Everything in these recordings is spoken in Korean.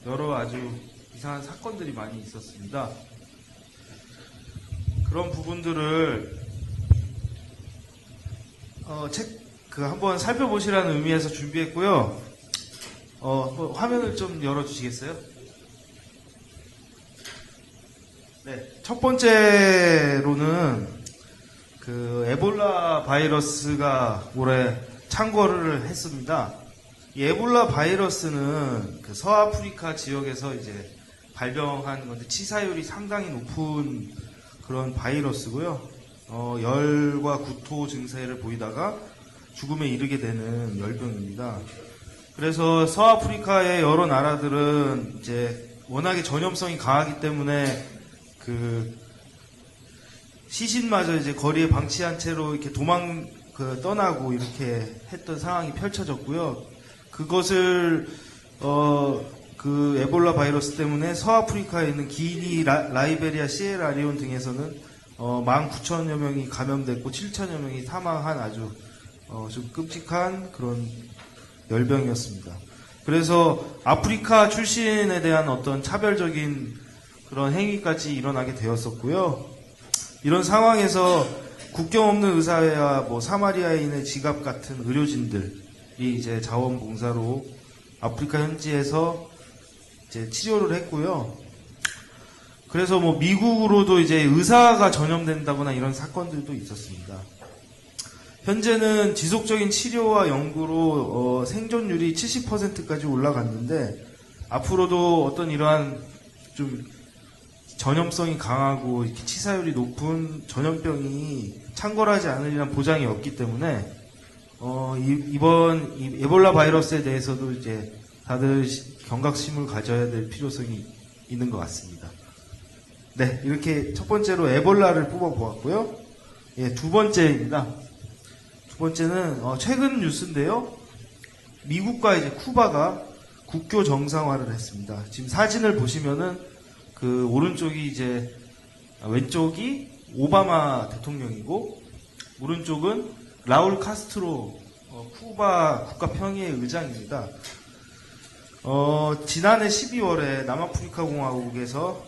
여러 아주 이상한 사건들이 많이 있었습니다. 그런 부분들을 한번 살펴보시라는 의미에서 준비했고요. 화면을 좀 열어주시겠어요? 네, 첫 번째로는 에볼라 바이러스가 올해 창궐을 했습니다. 이 에볼라 바이러스는 서아프리카 지역에서 이제 발병한 건데 치사율이 상당히 높은 그런 바이러스고요. 열과 구토 증세를 보이다가 죽음에 이르게 되는 열병입니다. 그래서 서아프리카의 여러 나라들은 이제 워낙에 전염성이 강하기 때문에 시신마저 이제 거리에 방치한 채로 이렇게 떠나고 이렇게 했던 상황이 펼쳐졌고요. 그것을 에볼라 바이러스 때문에 서아프리카에 있는 기니, 라이베리아, 시에라리온 등에서는 19,000여 명이 감염됐고 7,000여 명이 사망한 아주 좀 끔찍한 그런 열병이었습니다. 그래서 아프리카 출신에 대한 어떤 차별적인 그런 행위까지 일어나게 되었었고요. 이런 상황에서 국경 없는 의사회와 사마리아인의 지갑 같은 의료진들이 이제 자원봉사로 아프리카 현지에서 이제 치료를 했고요. 그래서 미국으로도 이제 의사가 전염된다거나 이런 사건들도 있었습니다. 현재는 지속적인 치료와 연구로 생존율이 70%까지 올라갔는데 앞으로도 어떤 이러한 좀 전염성이 강하고 이렇게 치사율이 높은 전염병이 창궐하지 않으리란 보장이 없기 때문에 이번 에볼라 바이러스에 대해서도 이제 다들 경각심을 가져야 될 필요성이 있는 것 같습니다. 네, 이렇게 첫 번째로 에볼라를 뽑아보았고요. 예, 두 번째입니다. 두 번째는 최근 뉴스인데요. 미국과 이제 쿠바가 국교 정상화를 했습니다. 지금 사진을 보시면은 오른쪽이 이제 왼쪽이 오바마 대통령이고 오른쪽은 라울 카스트로 쿠바 국가평의회 의장입니다. 지난해 12월에 남아프리카 공화국에서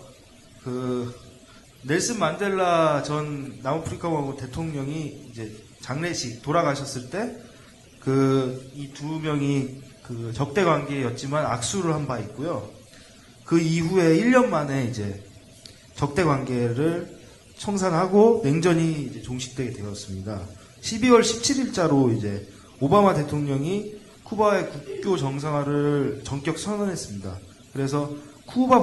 넬슨 만델라 전 남아프리카 공화국 대통령이 이제 장례식 돌아가셨을 때 이 두 명이 적대 관계였지만 악수를 한 바 있고요. 그 이후에 1년 만에 이제 적대 관계를 청산하고 냉전이 이제 종식되게 되었습니다. 12월 17일자로 이제 오바마 대통령이 쿠바의 국교 정상화를 전격 선언했습니다. 그래서 쿠바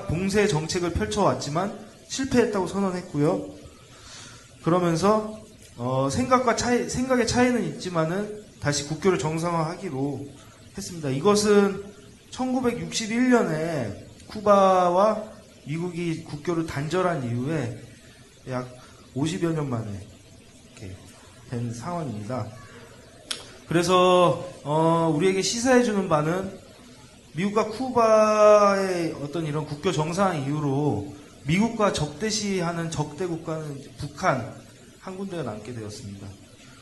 봉쇄 정책을 펼쳐왔지만 실패했다고 선언했고요. 그러면서 생각의 차이는 있지만은 다시 국교를 정상화하기로 했습니다. 이것은 1961년에 쿠바와 미국이 국교를 단절한 이후에 약 50여 년 만에 이렇게 된 상황입니다. 그래서 우리에게 시사해주는 바는 미국과 쿠바의 어떤 이런 국교 정상화 이후로 미국과 적대시하는 적대 국가는 북한 한 군데가 남게 되었습니다.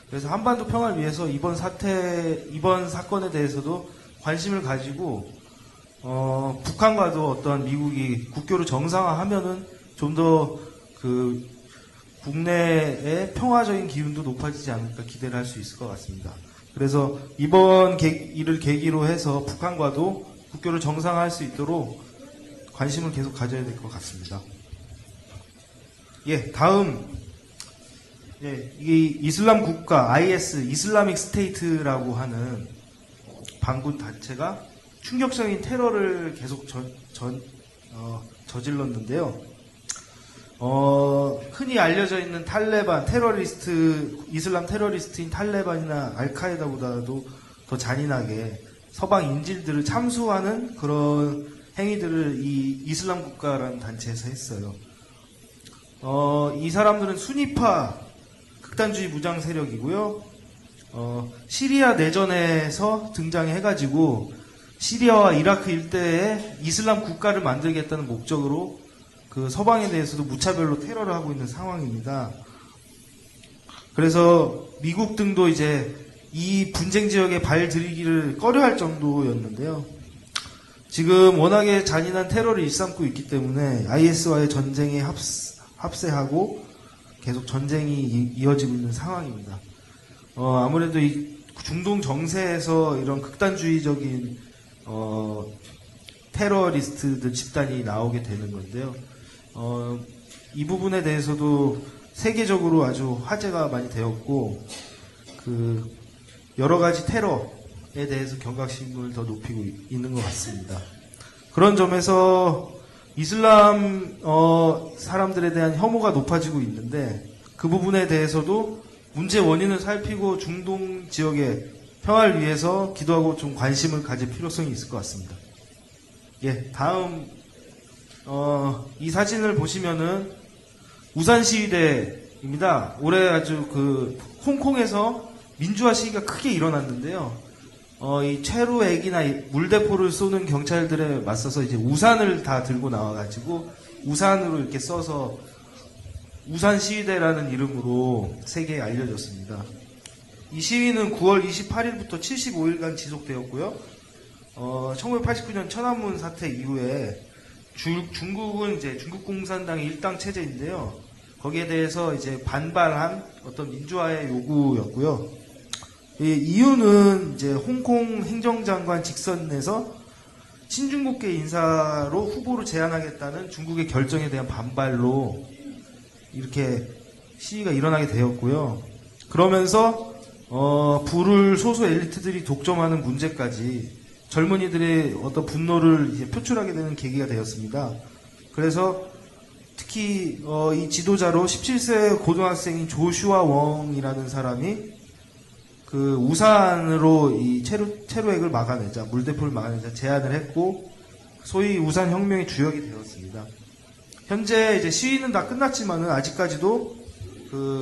그래서 한반도 평화를 위해서 이번 사건에 대해서도 관심을 가지고 북한과도 어떤 미국이 국교를 정상화하면은 좀 더 국내의 평화적인 기운도 높아지지 않을까 기대를 할 수 있을 것 같습니다. 그래서 이번 일을 계기로 해서 북한과도 국교를 정상화할 수 있도록 관심을 계속 가져야 될 것 같습니다. 예, 다음 이 이슬람 국가 IS 이슬라믹 스테이트라고 하는 반군 단체가 충격적인 테러를 계속 저질렀는데요. 흔히 알려져 있는 탈레반 이슬람 테러리스트인 탈레반이나 알카에다보다도 더 잔인하게 서방 인질들을 참수하는 그런 행위들을 이 이슬람 국가라는 단체에서 했어요. 이 사람들은 수니파 극단주의 무장 세력이고요. 시리아 내전에서 등장해가지고 시리아와 이라크 일대에 이슬람 국가를 만들겠다는 목적으로 서방에 대해서도 무차별로 테러를 하고 있는 상황입니다. 그래서 미국 등도 이제 이 분쟁 지역에 발 들이기를 꺼려할 정도였는데요. 지금 워낙에 잔인한 테러를 일삼고 있기 때문에 IS와의 전쟁에 합세하고 계속 전쟁이 이어지고 있는 상황입니다. 아무래도 이 중동 정세에서 이런 극단주의적인 테러리스트들 집단이 나오게 되는 건데요. 이 부분에 대해서도 세계적으로 아주 화제가 많이 되었고, 여러 가지 테러에 대해서 경각심을 더 높이고 있는 것 같습니다. 그런 점에서 이슬람 사람들에 대한 혐오가 높아지고 있는데, 그 부분에 대해서도 문제 원인을 살피고 중동 지역의 평화를 위해서 기도하고 좀 관심을 가질 필요성이 있을 것 같습니다. 예, 다음 이 사진을 보시면은 우산 시위대입니다. 올해 아주 홍콩에서 민주화 시위가 크게 일어났는데요. 이 체루액이나 물대포를 쏘는 경찰들에 맞서서 이제 우산을 다 들고 나와가지고 우산으로 이렇게 써서 우산 시위대라는 이름으로 세계에 알려졌습니다. 이 시위는 9월 28일부터 75일간 지속되었고요. 1989년 천안문 사태 이후에 중국은 이제 중국 공산당의 일당 체제인데요. 거기에 대해서 이제 반발한 어떤 민주화의 요구였고요. 이 이유는 이제 홍콩 행정장관 직선에서 신중국계 인사로 후보를 제안하겠다는 중국의 결정에 대한 반발로 이렇게 시위가 일어나게 되었고요. 그러면서 부를 소수 엘리트들이 독점하는 문제까지 젊은이들의 어떤 분노를 이제 표출하게 되는 계기가 되었습니다. 그래서 특히 이 지도자로 17세 고등학생인 조슈아 웡이라는 사람이 우산으로 이 체루액을 막아내자, 물대포를 막아내자 제안을 했고, 소위 우산 혁명의 주역이 되었습니다. 현재 이제 시위는 다 끝났지만은 아직까지도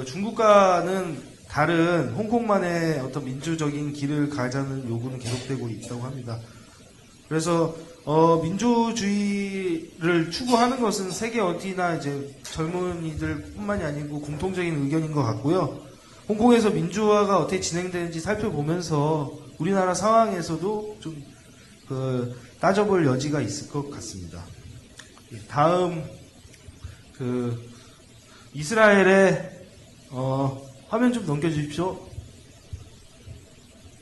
중국과는 다른 홍콩만의 어떤 민주적인 길을 가자는 요구는 계속되고 있다고 합니다. 그래서 민주주의를 추구하는 것은 세계 어디나 이제 젊은이들뿐만이 아니고 공통적인 의견인 것 같고요. 홍콩에서 민주화가 어떻게 진행되는지 살펴보면서 우리나라 상황에서도 좀 따져볼 여지가 있을 것 같습니다. 다음 이스라엘의 화면 좀 넘겨주십시오.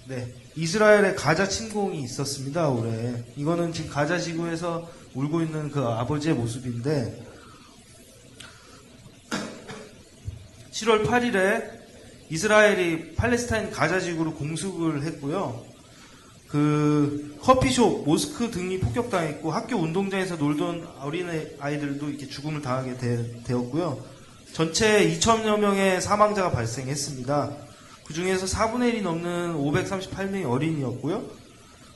네, 이스라엘의 가자 침공이 있었습니다. 올해 이거는 지금 가자 지구에서 울고 있는 그 아버지의 모습인데 7월 8일에 이스라엘이 팔레스타인 가자 지구를 공습을 했고요. 커피숍, 모스크 등이 폭격당했고 학교 운동장에서 놀던 어린 아이들도 이렇게 죽음을 당하게 되었고요. 전체 2,000여 명의 사망자가 발생했습니다. 그 중에서 4분의 1이 넘는 538명이 어린이였고요.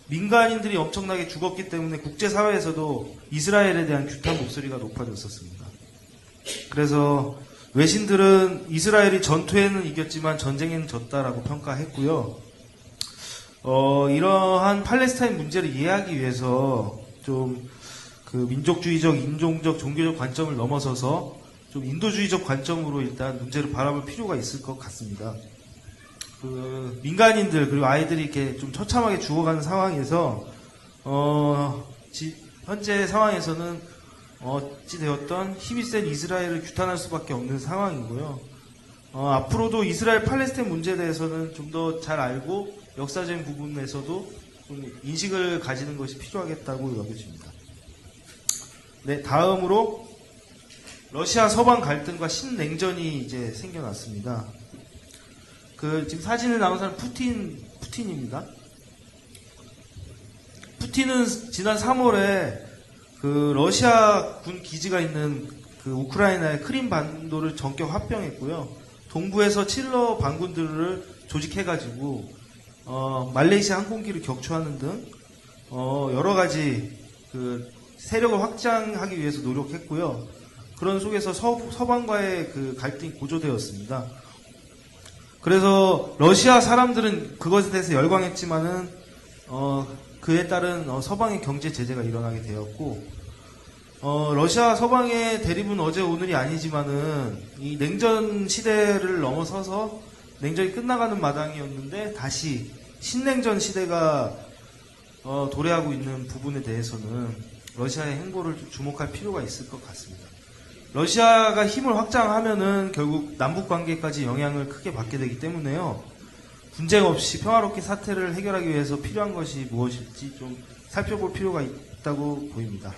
민간인들이 엄청나게 죽었기 때문에 국제사회에서도 이스라엘에 대한 규탄 목소리가 높아졌었습니다. 그래서 외신들은 이스라엘이 전투에는 이겼지만 전쟁에는 졌다라고 평가했고요. 이러한 팔레스타인 문제를 이해하기 위해서 좀 민족주의적, 인종적, 종교적 관점을 넘어서서 좀 인도주의적 관점으로 일단 문제를 바라볼 필요가 있을 것 같습니다. 민간인들 그리고 아이들이 이렇게 좀 처참하게 죽어가는 상황에서 현재 상황에서는 어찌되었던 힘이 센 이스라엘을 규탄할 수밖에 없는 상황이고요. 앞으로도 이스라엘 팔레스타인 문제에 대해서는 좀 더 잘 알고 역사적인 부분에서도 좀 인식을 가지는 것이 필요하겠다고 여겨집니다. 네, 다음으로 러시아 서방 갈등과 신냉전이 이제 생겨났습니다. 지금 사진에 나온 사람 푸틴입니다. 푸틴은 지난 3월에 러시아 군 기지가 있는 우크라이나의 크림 반도를 전격 합병했고요. 동부에서 칠러 반군들을 조직해가지고 말레이시아 항공기를 격추하는 등 여러 가지 세력을 확장하기 위해서 노력했고요. 그런 속에서 서방과의 갈등이 고조되었습니다. 그래서 러시아 사람들은 그것에 대해서 열광했지만은 그에 따른 서방의 경제 제재가 일어나게 되었고 러시아 서방의 대립은 어제 오늘이 아니지만은 이 냉전 시대를 넘어서서 냉전이 끝나가는 마당이었는데 다시 신냉전 시대가 도래하고 있는 부분에 대해서는 러시아의 행보를 좀 주목할 필요가 있을 것 같습니다. 러시아가 힘을 확장하면은 결국 남북 관계까지 영향을 크게 받게 되기 때문에요. 분쟁 없이 평화롭게 사태를 해결하기 위해서 필요한 것이 무엇일지 좀 살펴볼 필요가 있다고 보입니다.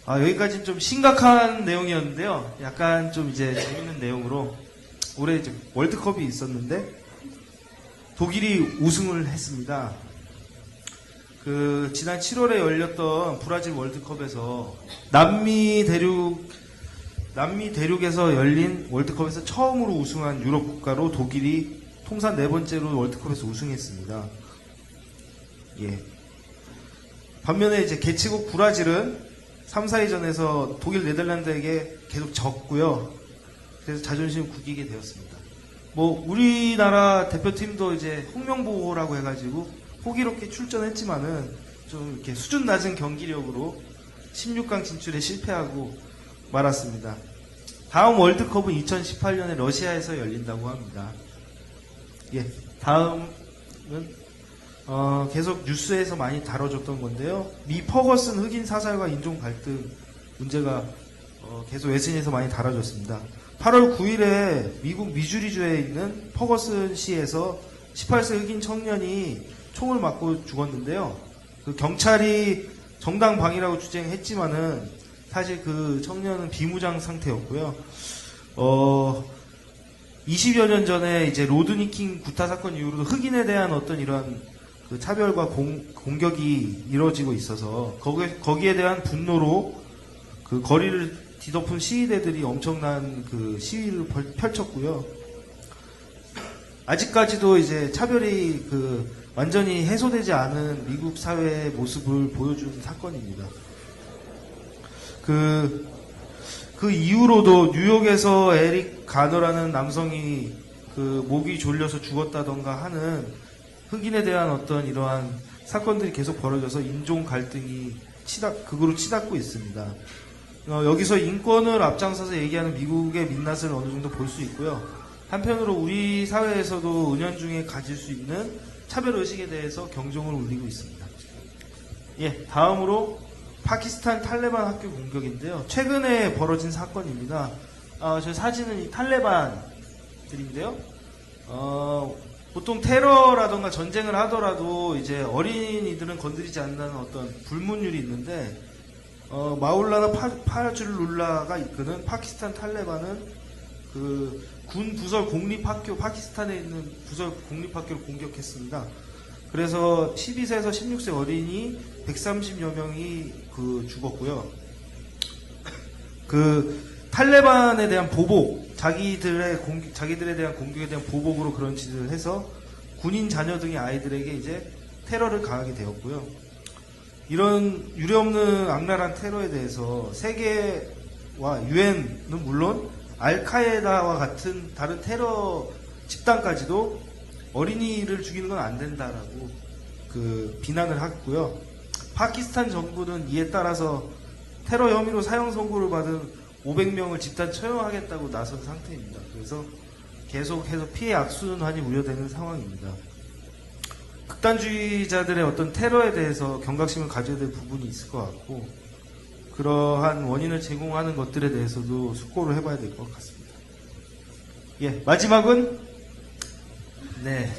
여기까지는 좀 심각한 내용이었는데요. 약간 좀 이제 재밌는 내용으로 올해 이제 월드컵이 있었는데 독일이 우승을 했습니다. 지난 7월에 열렸던 브라질 월드컵에서 남미 대륙에서 열린 월드컵에서 처음으로 우승한 유럽 국가로 독일이 통산 4번째로 월드컵에서 우승했습니다. 예. 반면에 이제 개최국 브라질은 3, 4위전에서 독일, 네덜란드에게 계속 졌고요. 그래서 자존심을 구기게 되었습니다. 우리나라 대표팀도 이제 홍명보호라고 해가지고 호기롭게 출전했지만은 좀 이렇게 수준 낮은 경기력으로 16강 진출에 실패하고 말았습니다. 다음 월드컵은 2018년에 러시아에서 열린다고 합니다. 예, 다음은 계속 뉴스에서 많이 다뤄졌던 건데요. 미 퍼거슨 흑인 사살과 인종 갈등 문제가 계속 SNS에서 많이 다뤄졌습니다. 8월 9일에 미국 미주리주에 있는 퍼거슨시에서 18세 흑인 청년이 총을 맞고 죽었는데요. 경찰이 정당 방위라고 주장했지만은 사실 그 청년은 비무장 상태였고요. 20여 년 전에 이제 로드니킹 구타 사건 이후로도 흑인에 대한 어떤 이런 차별과 공격이 이루어지고 있어서 거기에 대한 분노로 거리를 뒤덮은 시위대들이 엄청난 시위를 펼쳤고요. 아직까지도 이제 차별이 완전히 해소되지 않은 미국 사회의 모습을 보여준 사건입니다. 그 이후로도 뉴욕에서 에릭 가너라는 남성이 목이 졸려서 죽었다던가 하는 흑인에 대한 어떤 이러한 사건들이 계속 벌어져서 인종 갈등이 극으로 치닫고 있습니다. 여기서 인권을 앞장서서 얘기하는 미국의 민낯을 어느 정도 볼 수 있고요. 한편으로 우리 사회에서도 은연중에 가질 수 있는 차별의식에 대해서 경종을 울리고 있습니다. 예, 다음으로 파키스탄 탈레반 학교 공격인데요. 최근에 벌어진 사건입니다. 저 사진은 이 탈레반들인데요. 보통 테러라던가 전쟁을 하더라도 이제 어린이들은 건드리지 않는다는 어떤 불문율이 있는데, 마울라나 파즈룰라가 이끄는 파키스탄 탈레반은 군 부설 공립학교, 파키스탄에 있는 부설 공립학교를 공격했습니다. 그래서 12세에서 16세 어린이 130여 명이 죽었고요. 탈레반에 대한 보복, 자기들에 대한 공격에 대한 보복으로 그런 짓을 해서 군인 자녀 등의 아이들에게 이제 테러를 가하게 되었고요. 이런 유례없는 악랄한 테러에 대해서 세계와 유엔은 물론 알카에다와 같은 다른 테러 집단까지도 어린이를 죽이는 건 안 된다라고 비난을 했고요. 파키스탄 정부는 이에 따라서 테러 혐의로 사형 선고를 받은 500명을 집단 처형하겠다고 나선 상태입니다. 그래서 계속해서 피해 악순환이 우려되는 상황입니다. 극단주의자들의 어떤 테러에 대해서 경각심을 가져야 될 부분이 있을 것 같고, 그러한 원인을 제공하는 것들에 대해서도 숙고를 해봐야 될 것 같습니다. 예, 마지막은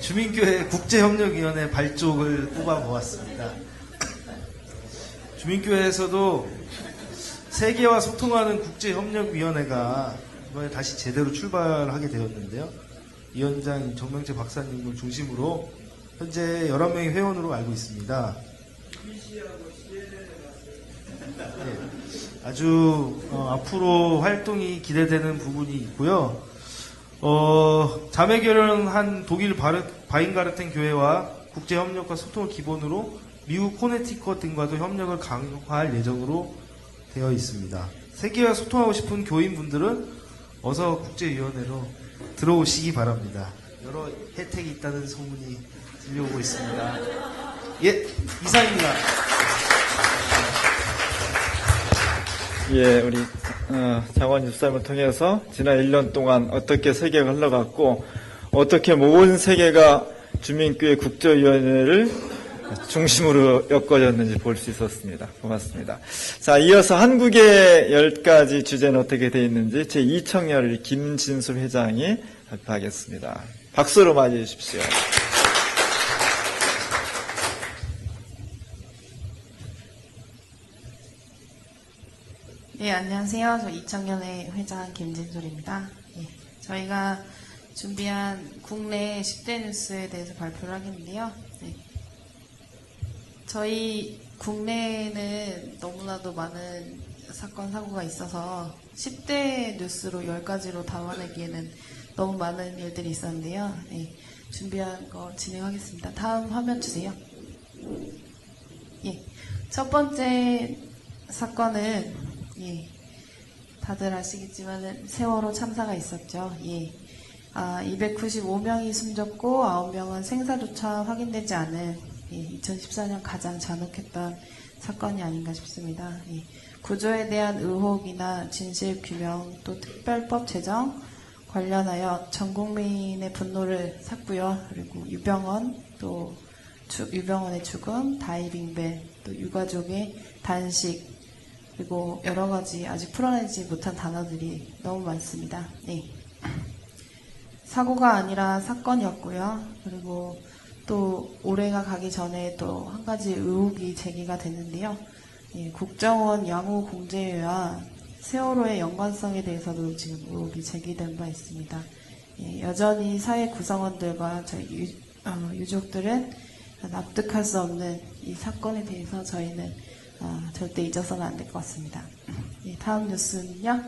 주민교회 국제협력위원회 발족을 뽑아보았습니다. 주민교회에서도 세계와 소통하는 국제협력위원회가 이번에 다시 제대로 출발하게 되었는데요. 위원장 정명재 박사님을 중심으로 현재 11명의 회원으로 알고 있습니다. 네, 아주 앞으로 활동이 기대되는 부분이 있고요. 자매 결연한 독일 바인가르텐 교회와 국제협력과 소통을 기본으로 미국 코네티컷 등과도 협력을 강화할 예정으로 되어 있습니다. 세계와 소통하고 싶은 교인분들은 어서 국제위원회로 들어오시기 바랍니다. 여러 혜택이 있다는 소문이 들려오고 있습니다. 예, 이상입니다. 예, 우리 장원 집사님을 통해서 지난 1년 동안 어떻게 세계가 흘러갔고 어떻게 모든 세계가 주민교회 국제위원회를 중심으로 엮어졌는지 볼 수 있었습니다. 고맙습니다. 자, 이어서 한국의 10가지 주제는 어떻게 되어 있는지 제2청열 김진술 회장이 발표하겠습니다. 박수로 맞이해 주십시오. 네, 안녕하세요. 저 이청년의 회장 김진솔입니다. 예, 저희가 준비한 국내 10대 뉴스에 대해서 발표를 하겠는데요. 네. 저희 국내에는 너무나도 많은 사건, 사고가 있어서 10대 뉴스로 10가지로 담아내기에는 너무 많은 일들이 있었는데요. 네, 준비한 거 진행하겠습니다. 다음 화면 주세요. 예, 첫 번째 사건은 예, 다들 아시겠지만 세월호 참사가 있었죠. 예, 295명이 숨졌고 9명은 생사조차 확인되지 않은 2014년 가장 잔혹했던 사건이 아닌가 싶습니다. 예, 구조에 대한 의혹이나 진실 규명 또 특별법 제정 관련하여 전 국민의 분노를 샀고요. 그리고 유병원 또 유병원의 죽음, 다이빙벨 또 유가족의 단식 그리고 여러 가지 아직 풀어내지 못한 단어들이 너무 많습니다. 네. 사고가 아니라 사건이었고요. 그리고 또 올해가 가기 전에 또 한 가지 의혹이 제기가 됐는데요. 예, 국정원 양호 공제와 세월호의 연관성에 대해서도 지금 의혹이 제기된 바 있습니다. 예, 여전히 사회 구성원들과 저희 유족들은 납득할 수 없는 이 사건에 대해서 저희는 절대 잊어서는 안 될 것 같습니다. 예, 다음 뉴스는요.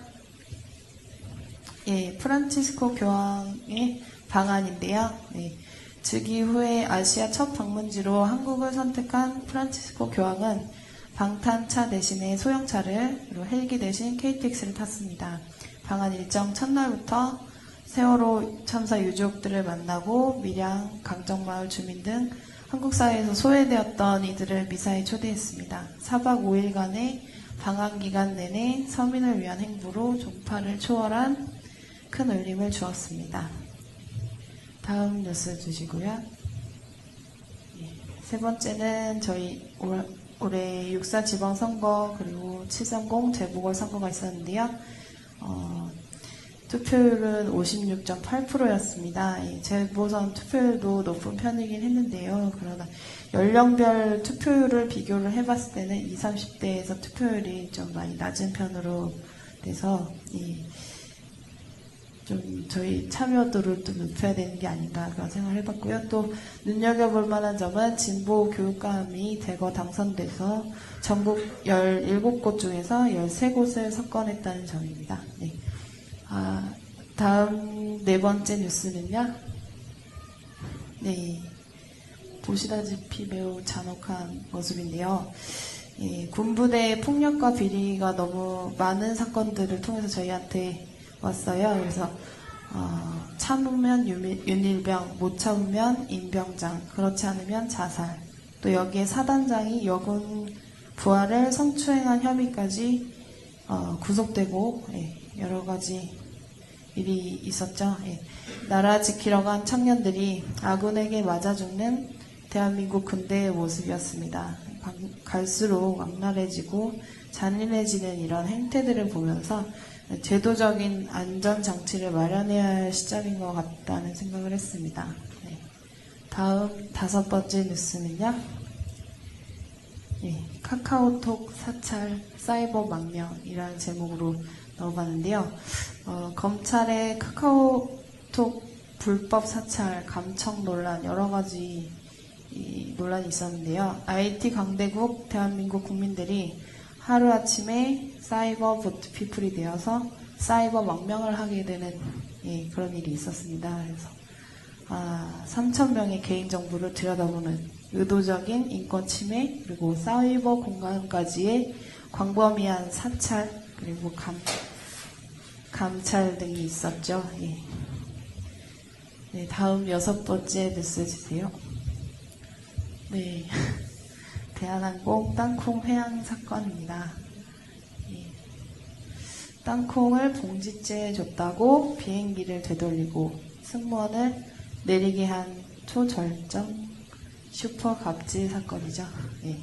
예, 프란치스코 교황의 방안인데요. 예, 즉위 후에 아시아 첫 방문지로 한국을 선택한 프란치스코 교황은 방탄차 대신에 소형차를 그리고 헬기 대신 KTX를 탔습니다. 방한 일정 첫날부터 세월호 참사 유족들을 만나고 밀양, 강정마을 주민 등 한국 사회에서 소외되었던 이들을 미사에 초대했습니다. 4박 5일간의 방한 기간 내내 서민을 위한 행보로 종파를 초월한 큰 울림을 주었습니다. 다음 뉴스 주시고요. 세 번째는 저희 올해 6.4 지방선거 그리고 7.30 재보궐선거가 있었는데요. 투표율은 56.8%였습니다. 재보선 투표율도 높은 편이긴 했는데요. 그러나 연령별 투표율을 비교를 해봤을 때는 20, 30대에서 투표율이 좀 많이 낮은 편으로 돼서 좀 저희 참여도를 좀 높여야 되는 게 아닌가 그런 생각을 해봤고요. 또 눈여겨볼 만한 점은 진보 교육감이 대거 당선돼서 전국 17곳 중에서 13곳을 석권했다는 점입니다. 네. 다음 네 번째 뉴스는요. 네, 보시다시피 매우 잔혹한 모습인데요. 예, 군부대 폭력과 비리가 너무 많은 사건들을 통해서 저희한테 왔어요. 그래서 참으면 윤일병, 못 참으면 임병장, 그렇지 않으면 자살. 또 여기에 사단장이 여군 부하를 성추행한 혐의까지 구속되고 여러 가지 일이 있었죠. 예. 나라 지키러 간 청년들이 아군에게 맞아 죽는 대한민국 군대의 모습이었습니다. 갈수록 악랄해지고 잔인해지는 이런 행태들을 보면서 제도적인 안전장치를 마련해야 할 시점인 것 같다는 생각을 했습니다. 네. 다음 다섯 번째 뉴스는요. 예, 카카오톡 사찰 사이버 망명이라는 제목으로 넣어봤는데요. 검찰의 카카오톡 불법 사찰, 감청 논란 여러 가지 논란이 있었는데요. IT 강대국 대한민국 국민들이 하루아침에 사이버 보트피플이 되어서 사이버 망명을 하게 되는 그런 일이 있었습니다. 그래서 3,000명의 개인정보를 들여다보는 의도적인 인권 침해 그리고 사이버 공간까지의 광범위한 사찰 그리고 감찰 등이 있었죠. 예. 네, 다음 여섯 번째 뉴스 주세요. 네, 대한항공 땅콩 회항 사건입니다. 예. 땅콩을 봉지째에 줬다고 비행기를 되돌리고 승무원을 내리게 한 초절정 슈퍼 갑질 사건이죠. 예.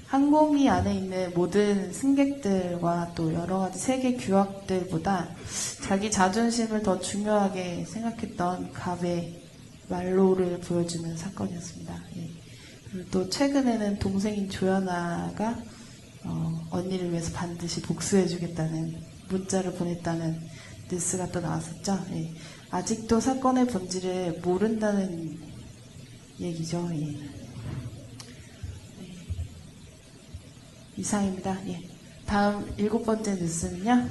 항공기 안에 있는 모든 승객들과 또 여러 가지 세계 규약들보다 자기 자존심을 더 중요하게 생각했던 갑의 말로를 보여주는 사건이었습니다. 예. 그리고 또 최근에는 동생인 조연아가 언니를 위해서 반드시 복수해주겠다는 문자를 보냈다는 뉴스가 또 나왔었죠. 예. 아직도 사건의 본질을 모른다는 얘기죠. 예. 이상입니다. 예. 다음 7번째 뉴스는요.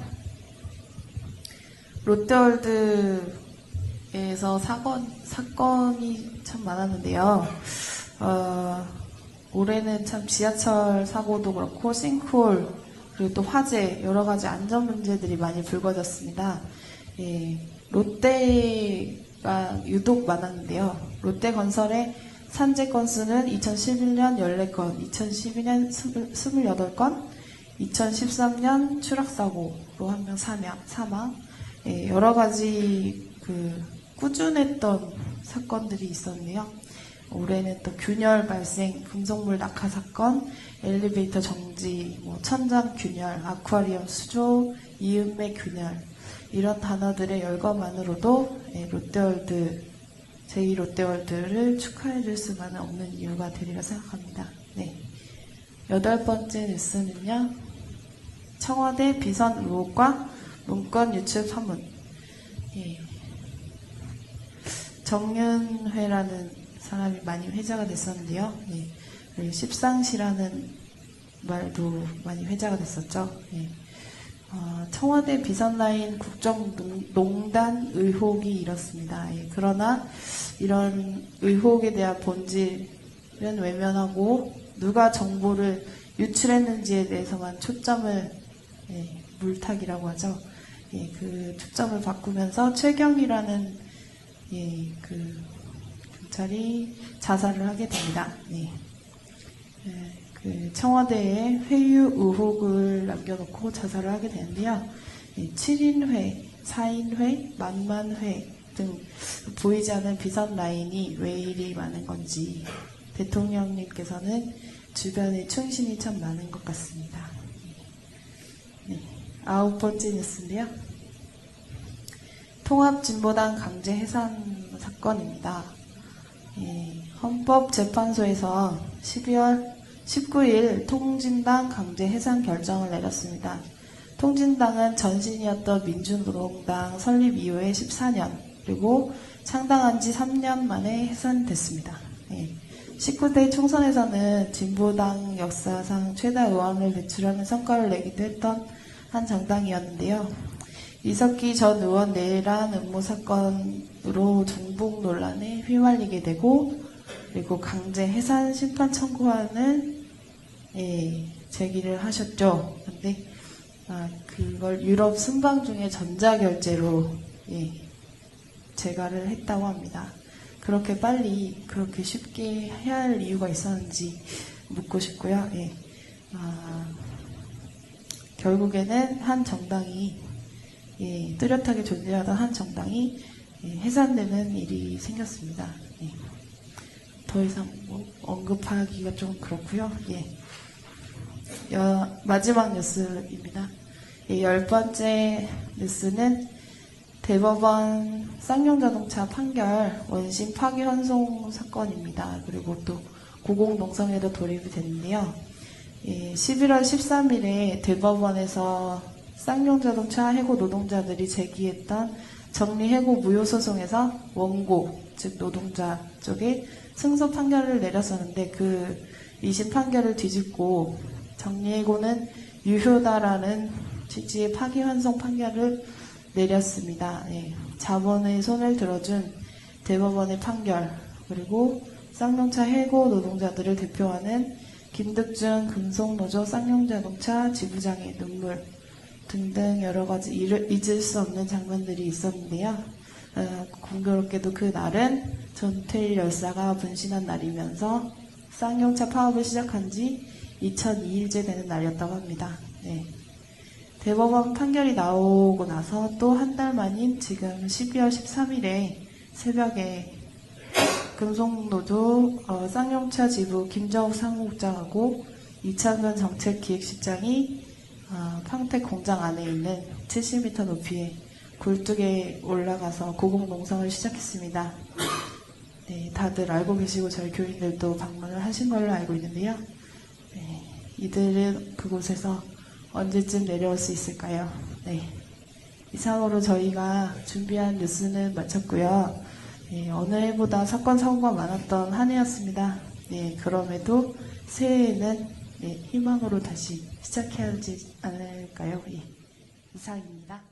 롯데월드에서 사건이 참 많았는데요. 올해는 참 지하철 사고도 그렇고 싱크홀 그리고 또 화재 여러 가지 안전 문제들이 많이 불거졌습니다. 예. 롯데가 유독 많았는데요. 롯데건설의 산재 건수는 2011년 14건, 2012년 28건, 2013년 추락사고로 한 명 사망, 예, 여러 가지 꾸준했던 사건들이 있었는데요. 올해는 또 균열 발생, 금속물 낙하 사건, 엘리베이터 정지, 천장 균열, 아쿠아리움 수조, 이음매 균열 이런 단어들의 열거만으로도 예, 제2롯데월드를 축하해줄 수만은 없는 이유가 되리라 생각합니다. 네. 8번째 뉴스는요. 청와대 비선 의혹과 문건 유출 파문. 예. 정윤회라는 사람이 많이 회자가 됐었는데요. 예. 그리고 십상시라는 말도 많이 회자가 됐었죠. 예. 청와대 비선라인 국정농단 의혹이 이렇습니다. 예, 그러나 이런 의혹에 대한 본질은 외면하고 누가 정보를 유출했는지에 대해서만 초점을 물타기라고 하죠. 예, 그 초점을 바꾸면서 최경이라는 경찰이 자살을 하게 됩니다. 예. 청와대에 회유 의혹을 남겨놓고 자살을 하게 되는데요. 7인회, 4인회, 만만회 등 보이지 않는 비선 라인이 왜 이리 많은 건지 대통령님께서는 주변에 충신이 참 많은 것 같습니다. 네. 9번째 뉴스인데요. 통합진보당 강제 해산 사건입니다. 헌법재판소에서 12월 19일 통진당 강제 해산 결정을 내렸습니다. 통진당은 전신이었던 민주노동당 설립 이후에 14년 그리고 창당한 지 3년 만에 해산됐습니다. 19대 총선에서는 진보당 역사상 최다 의원을 배출하는 성과를 내기도 했던 한 정당이었는데요. 이석기 전 의원 내란 음모 사건으로 정복 논란에 휘말리게 되고 그리고 강제 해산 심판 청구안을 제기를 하셨죠. 근데 그걸 유럽 순방 중에 전자결제로 제가를 했다고 합니다. 그렇게 빨리 그렇게 쉽게 해야 할 이유가 있었는지 묻고 싶고요. 결국에는 한 정당이 뚜렷하게 존재하던 한 정당이 해산되는 일이 생겼습니다. 더 이상 언급하기가 좀 그렇고요. 마지막 뉴스입니다. 10번째 뉴스는 대법원 쌍용자동차 판결 원심 파기환송 사건입니다. 그리고 또 고공농성에도 돌입이 됐는데요. 11월 13일에 대법원에서 쌍용자동차 해고 노동자들이 제기했던 정리해고 무효소송에서 원고, 즉 노동자 쪽에 승소 판결을 내렸었는데 그 2심 판결을 뒤집고 정리해고는 유효다라는 취지의 파기환송 판결을 내렸습니다. 자본의 손을 들어준 대법원의 판결 그리고 쌍용차 해고 노동자들을 대표하는 김득준 금속노조 쌍용자동차 지부장의 눈물 등등 여러 가지 잊을 수 없는 장면들이 있었는데요. 공교롭게도 그 날은 전태일 열사가 분신한 날이면서 쌍용차 파업을 시작한 지 2002일째 되는 날이었다고 합니다. 대법원 판결이 나오고 나서 또 한 달 만인 지금 12월 13일에 새벽에 금속노조 쌍용차 지부 김정욱 상무국장하고 이창근 정책기획실장이 평택 공장 안에 있는 70m 높이의 굴뚝에 올라가서 고공농성을 시작했습니다. 네, 다들 알고 계시고 저희 교인들도 방문을 하신 걸로 알고 있는데요. 네, 이들은 그곳에서 언제쯤 내려올 수 있을까요? 네, 이상으로 저희가 준비한 뉴스는 마쳤고요. 네, 어느 해보다 사건 사고가 많았던 한 해였습니다. 네, 그럼에도 새해에는 희망으로 다시 시작해야 하지 않을까요? 예, 이상입니다.